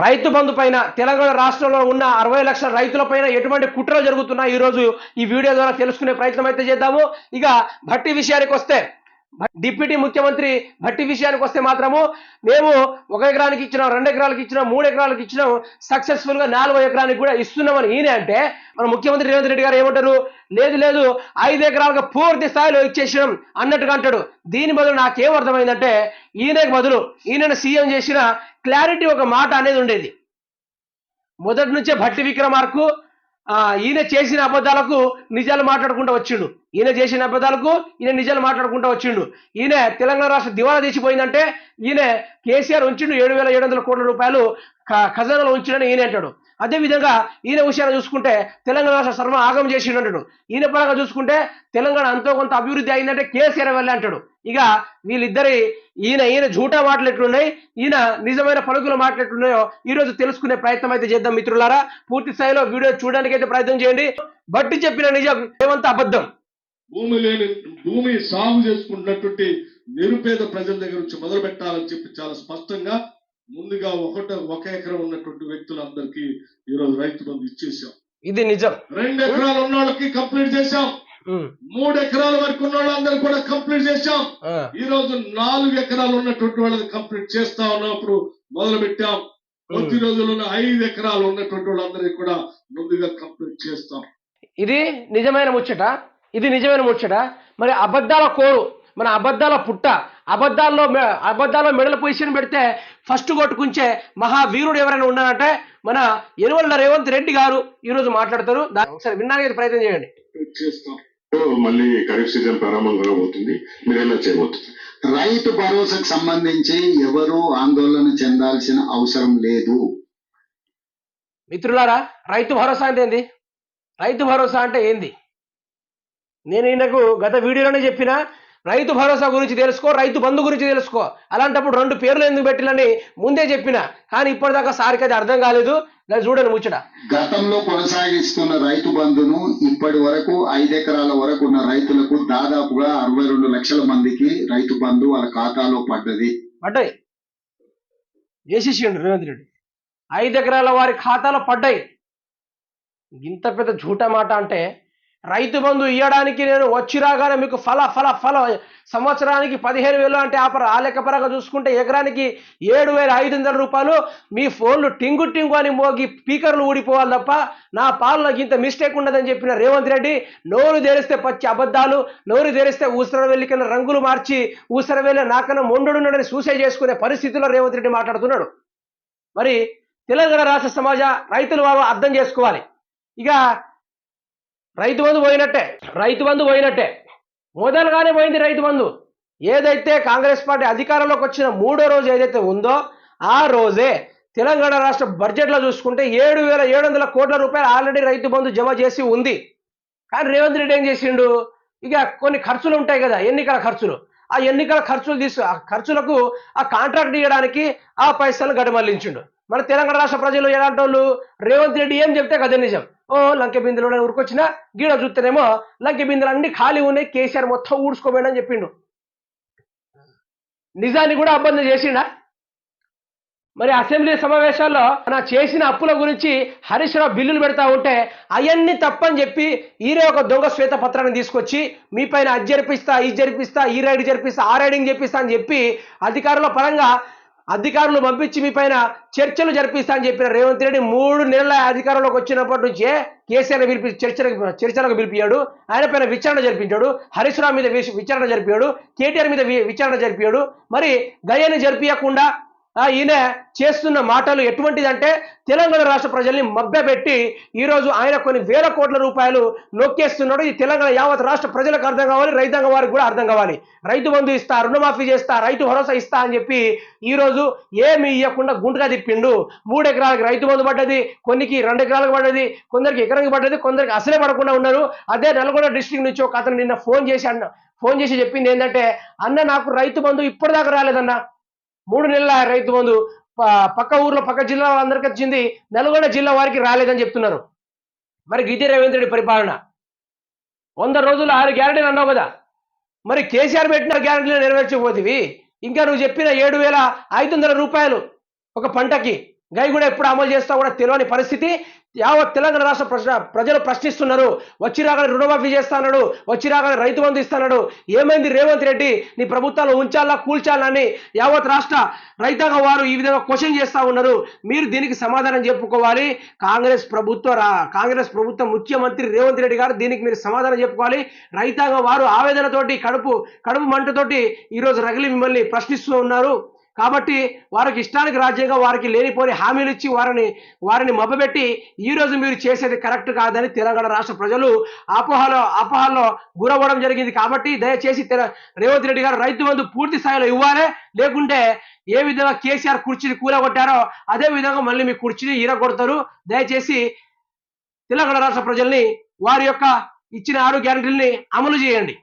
రైతు బంధు పైన తెలంగాణ రాష్ట్రంలో ఉన్న 60 లక్షల రైతుల పైన ఎటువంటి కుట్రలు జరుగుతున్నాయి ఈ రోజు ఈ వీడియో ద్వారా తెలుసుకునే ప్రయత్నం అయితే చేద్దాము. ఇక భట్టి విషయానికి వస్తే, డిప్యూటీ ముఖ్యమంత్రి భట్టి విషయానికి వస్తే మాత్రము మేము 1 ఎకరానికి ఇచ్చినాం, 2 ఎకరాలకు ఇచ్చినాం, 3 ఎకరాలకు ఇచ్చినాం, సక్సెస్ఫుల్ గా 4వ ఎకరానికి కూడా ఇస్తున్నామని ఈయన అంటే మన ముఖ్యమంత్రి రేవంత్ రెడ్డి గారు ఏమంటారు, లేదు లేదు 5 ఎకరాలకు పూర్తి స్థాయిలో ఇచ్చేసినాం అన్నట్టుగా అంటాడు. దీని బదులు నాకేం అర్థమైందంటే ఈయనకు బదులు ఈయనను సీఎం చేసిన క్లారిటీ ఒక మాట అనేది ఉండేది. మొదటి నుంచే భట్టి విక్రమార్కు ఈయన చేసిన అబద్ధాలకు నిజాలు మాట్లాడుకుంటూ వచ్చిండు, ఈయన చేసిన అబద్ధాలకు ఈయన నిజాలు మాట్లాడుకుంటూ వచ్చిండు. ఈయన తెలంగాణ రాష్ట్ర దివాలా తీసిపోయిందంటే ఈయన కేసీఆర్ ఉంచిండు 7,700 కోట్ల రూపాయలు ఖజానాలో ఉంచిండని ఈయన అంటాడు. అదేవిధంగా ఈయన విషయాన్ని చూసుకుంటే తెలంగాణ రాష్ట్ర సర్వ ఆగం చేసిండు అంటాడు. ఈయన పరంగా చూసుకుంటే తెలంగాణ అంతో కొంత అభివృద్ధి అయిందంటే కేసీఆర్ వల్లే అంటాడు. ఇక వీళ్ళిద్దరి ఈయన జూటా మాటలు ఎట్లున్నాయి, ఈయన నిజమైన పలుకుల మాటలు ఎట్లున్నాయో ఈ రోజు తెలుసుకునే ప్రయత్నం అయితే చేద్దాం మిత్రులారా. పూర్తి స్థాయిలో వీడియో చూడడానికి అయితే ప్రయత్నం చేయండి. బట్టి చెప్పిన నిజం ఏమంత అబద్ధం. భూమి సాగు చేసుకుంటున్నటువంటి నిరుపేద ప్రజల దగ్గర నుంచి మొదలు పెట్టాలని చెప్పి చాలా స్పష్టంగా ముందుగా 1 ఎకరం ఉన్నటువంటి వ్యక్తులందరికీ ఈరోజు రైతు బంధు ఇచ్చేసాం. ఇది నిజం. 2 ఎకరాలు ఉన్న వాళ్ళకి కంప్లీట్ చేశాం, 3 ఎకరాల వరకు ఉన్న వాళ్ళందరూ కూడా కంప్లీట్ చేశాం. ఈ రోజు 4 ఎకరాలు ఉన్నటువంటి వాళ్ళని కంప్లీట్ చేస్తా ఉన్నప్పుడు మొదలు పెట్టాం. కొద్ది రోజుల్లో 5 ఎకరాలు ఉన్నటువంటి వాళ్ళందరికీ కూడా ముందుగా కంప్లీట్ చేస్తాం. ఇది నిజమైన ముచ్చట, ఇది నిజమైన ముచ్చట. మరి అబద్ధాల కోరు, మన అబద్ధాల పుట్ట, అబద్ధాల్లో మెడల పొజిషన్ పెడితే ఫస్ట్ కొట్టుకుంచే మహావీరుడు ఎవరైనా ఉన్నారంటే మన యనుమల రేవంత్ రెడ్డి గారు ఈ రోజు మాట్లాడతారు. ఒకసారి వినడానికి ప్రయత్నం చేయండి. మళ్ళీ ఖరీఫ్ సీజన్ ప్రారంభం కాబోతుంది, మీరేలా చేయబోతుంది? రైతు భరోసాకు సంబంధించి ఎవరు ఆందోళన చెందాల్సిన అవసరం లేదు. మిత్రులారా, రైతు భరోసా అంటే ఏంది? రైతు భరోసా అంటే ఏంది? నేను ఈయనకు గత వీడియోలోనే చెప్పిన, రైతు భరోసా గురించి తెలుసుకో, రైతు బంధు గురించి తెలుసుకో. అలాంటప్పుడు 2 పేర్లు ఎందుకు పెట్టిలని ముందే చెప్పిన, కానీ ఇప్పటిదాకా సారికి అది అర్థం కాలేదు. చూడండి ముచ్చట. గతంలో కొనసాగిస్తున్న రైతు బంధును ఇప్పటి వరకు 5 ఎకరాల వరకు ఉన్న రైతులకు దాదాపుగా 62 లక్షల మందికి రైతు బంధు వాళ్ళ ఖాతాలో పడ్డది. చేసేసిండు రేవంత్ రెడ్డి. 5 ఎకరాల వారి ఖాతాలో పడ్డాయి. ఇంత పెద్ద జూటా మాట అంటే, రైతు బంధు ఇవ్వడానికి నేను వచ్చి రాగానే మీకు ఫల సంవత్సరానికి 15,000 అంటే ఆ లెక్కపరంగా చూసుకుంటే ఎకరానికి 7,500 రూపాయలు మీ ఫోన్లు టింగు అని మోగి స్పీకర్లు ఊడిపోవాలి తప్ప నా పాలనకి ఇంత మిస్టేక్ ఉండదని చెప్పిన రేవంత్ రెడ్డి నోరు తెరిస్తే పచ్చి అబద్ధాలు, నోరు తెరిస్తే ఊసర వెళ్ళికన్నా రంగులు మార్చి ఊసర వెళ్ళే నాకన్నా మొండుడున్నాడని సూసైడ్ చేసుకునే పరిస్థితుల్లో రేవంత్ రెడ్డి మాట్లాడుతున్నాడు. మరి తెలంగాణ రాష్ట్ర సమాజ రైతులు వారు అర్థం చేసుకోవాలి. ఇక రైతు బంధు పోయినట్టే మొదలుగానే పోయింది రైతు బంధు. ఏదైతే కాంగ్రెస్ పార్టీ అధికారంలోకి వచ్చిన 3వ రోజు ఏదైతే ఉందో ఆ రోజే తెలంగాణ రాష్ట్ర బడ్జెట్లో చూసుకుంటే 7,700 కోట్ల రూపాయలు ఆల్రెడీ రైతు బంధు జమ చేసి ఉంది. కానీ రేవంత్ రెడ్డి ఏం చేసిండు, ఇక కొన్ని ఖర్చులు ఉంటాయి కదా, ఎన్నికల ఖర్చులు, ఆ ఎన్నికల ఖర్చులకు ఆ కాంట్రాక్ట్ ఇవ్వడానికి ఆ పైసలు గడమల్లించిండు. మన తెలంగాణ రాష్ట్ర ప్రజలు ఎలాంటి వాళ్ళు, రేవంత్ రెడ్డి ఏం చెప్తే కదే నిజం. లంకె బిందులో ఉరికొచ్చినా గీడ చూస్తేనేమో లంకె బిందులు అన్ని ఖాళీ ఉన్నాయి, కేసీఆర్ మొత్తం ఊడ్చుకోబోయని చెప్పిండు. నిజాన్ని కూడా అబద్ధం చేసిండా? మరి అసెంబ్లీ సమావేశాల్లో నా చేసిన అప్పుల గురించి హరీష్ రావు బిల్లులు పెడతా ఉంటే అవన్నీ తప్పని చెప్పి ఈరే ఒక దొంగ శ్వేతపత్రాన్ని తీసుకొచ్చి మీ పైన అది జరిపిస్తా, ఇది జరిపిస్తా, ఈ రైడ్ జరిపిస్తా, ఆ రైడింగ్ చెప్పిస్తా అని చెప్పి అధికారులు పంపించి మీ పైన చర్చలు జరిపిస్తా అని చెప్పిన రేవంత్ రెడ్డి 3 నెలల అధికారంలోకి వచ్చినప్పటి నుంచే కేసీఆర్ చర్చలకు పిలిపియాడు, ఆయన పైన విచారణ జరిపించాడు, హరీష్ రావు మీద విచారణ జరిపాడు, కేటీఆర్ మీద విచారణ జరిపాడు. మరి గయ్యని జరిపించకుండా ఈయన చేస్తున్న మాటలు ఎటువంటిదంటే తెలంగాణ రాష్ట్ర ప్రజల్ని మభ్యపెట్టి ఈరోజు ఆయన కొన్ని వేల కోట్ల రూపాయలు నొక్కేస్తున్నాడు. ఈ తెలంగాణ యావత్ రాష్ట్ర ప్రజలకు అర్థం కావాలి, రైతాంగ వారికి కూడా అర్థం కావాలి. రైతు బంధు ఇస్తా, రుణమాఫీ చేస్తా, రైతు భరోసా ఇస్తా అని చెప్పి ఈరోజు ఏమి ఇవ్వకుండా గుంటుగా తిప్పిండు. 3 ఎకరాలకు రైతు బంధు పడ్డది, కొన్నికి 2 ఎకరాలకు పడ్డది, కొందరికి ఎకరానికి పడ్డది, కొందరికి అసలే పడకుండా ఉన్నారు. అదే నల్గొండ డిస్ట్రిక్ట్ నుంచి ఒక అతను నిన్న ఫోన్ చేసి చెప్పింది ఏంటంటే, అన్న నాకు రైతు బంధు ఇప్పటిదాకా రాలేదన్న, 3 నెలల రైతు బంధు పక్క ఊర్లో పక్క జిల్లా వాళ్ళందరికీ వచ్చింది, నల్గొండ జిల్లా వారికి రాలేదని చెప్తున్నారు. మరి గిదే రేవంత్ రెడ్డి పరిపాలన 100 రోజులు 6 గ్యారెంటీలు అన్నావు కదా, మరి కేసీఆర్ పెట్టిన గ్యారెంటీలు నెరవేర్చకపోతేవి ఇంకా నువ్వు చెప్పిన 7,500 రూపాయలు ఒక పంటకి గై కూడా ఎప్పుడు అమలు చేస్తా కూడా తెలియని పరిస్థితి యావత్ తెలంగాణ రాష్ట్ర ప్రజలు ప్రశ్నిస్తున్నారు. వచ్చి రాగానే రుణమాఫీ చేస్తాడు, వచ్చి రాగానే రైతు బంధు ఇస్తాడు. ఏమైంది రేవంత్ రెడ్డి, నీ ప్రభుత్వాలు ఉంచాలా కూల్చాలా అని యావత్ రాష్ట్ర రైతాంగం వారు ఈ విధంగా క్వశ్చన్ చేస్తా ఉన్నారు. మీరు దీనికి సమాధానం చెప్పుకోవాలి. కాంగ్రెస్ ప్రభుత్వం ముఖ్యమంత్రి రేవంత్ రెడ్డి గారు దీనికి మీరు సమాధానం చెప్పుకోవాలి. రైతాంగం వారు ఆవేదనతోటి కడుపు మంటతోటి ఈరోజు రగిలి మిమ్మల్ని ప్రశ్నిస్తూ ఉన్నారు. కాబట్టి వారికి ఇష్టానికి రాజ్యంగా వారికి లేనిపోని హామీలు ఇచ్చి వారిని మభ్యపెట్టి ఈ రోజు మీరు చేసేది కరెక్ట్ కాదని తెలంగాణ రాష్ట్ర ప్రజలు అపోహల్లో గురవ్వడం జరిగింది. కాబట్టి దయచేసి రేవంత్ రెడ్డి గారు రైతు బంధు పూర్తి స్థాయిలో ఇవ్వాలి. లేకుంటే ఏ విధంగా కేసీఆర్ కుర్చీని కూలగొట్టారో అదే విధంగా మళ్ళీ మీ కుర్చీని ఈరగొడతారు. దయచేసి తెలంగాణ రాష్ట్ర ప్రజల్ని వారి యొక్క ఇచ్చిన 6 గ్యారెంటీలని అమలు చేయండి.